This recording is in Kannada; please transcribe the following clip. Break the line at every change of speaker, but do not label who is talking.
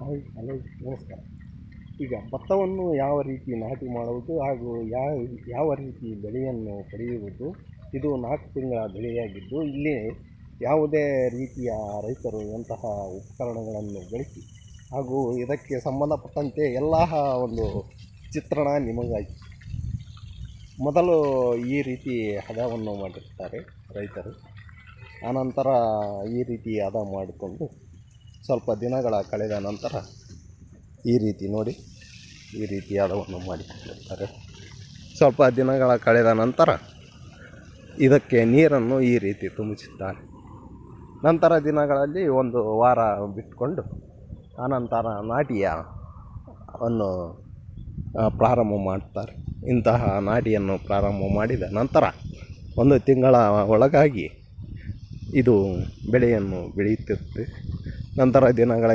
ಹಾಯ್ ಹಲೋ ನಮಸ್ಕಾರ. ಈಗ ಭತ್ತವನ್ನು ಯಾವ ರೀತಿ ನಾಟಿ ಮಾಡುವುದು ಹಾಗೂ ಯಾವ ರೀತಿ ಬೆಳೆಯನ್ನು ಪಡೆಯುವುದು, ಇದು 4 ತಿಂಗಳ ಬೆಳೆಯಾಗಿದ್ದು ಇಲ್ಲಿ ಯಾವುದೇ ರೀತಿಯ ರೈತರು ಇಂತಹ ಉಪಕರಣಗಳನ್ನು ಬಳಸಿ ಹಾಗೂ ಇದಕ್ಕೆ ಸಂಬಂಧಪಟ್ಟಂತೆ ಎಲ್ಲ ಒಂದು ಚಿತ್ರಣ ನಿಮಗಾಗಿ. ಮೊದಲು ಈ ರೀತಿ ಹದವನ್ನು ಮಾಡಿರ್ತಾರೆ ರೈತರು. ಆನಂತರ ಈ ರೀತಿ ಹದ ಮಾಡಿಕೊಂಡು ಸ್ವಲ್ಪ ದಿನಗಳ ಕಳೆದ ನಂತರ ಈ ರೀತಿ ನೋಡಿ ಈ ರೀತಿ ಹದವನ್ನು ಮಾಡಿಕೊಂಡಿರ್ತಾರೆ. ಸ್ವಲ್ಪ ದಿನಗಳ ಕಳೆದ ನಂತರ ಇದಕ್ಕೆ ನೀರನ್ನು ಈ ರೀತಿ ತುಂಬುತ್ತಾರೆ. ನಂತರ ದಿನಗಳಲ್ಲಿ 1 ವಾರ ಬಿಟ್ಟುಕೊಂಡು ಆನಂತರ ನಾಟಿಯನ್ನು ಪ್ರಾರಂಭ ಮಾಡ್ತಾರೆ. ಇಂತಹ ನಾಟಿಯನ್ನು ಪ್ರಾರಂಭ ಮಾಡಿದ ನಂತರ 1 ತಿಂಗಳ ಒಳಗಾಗಿ ಇದು ಬೆಳೆಯನ್ನು ಬೆಳೆಯುತ್ತಿರುತ್ತೆ. ನಂತರ ದಿನಗಳ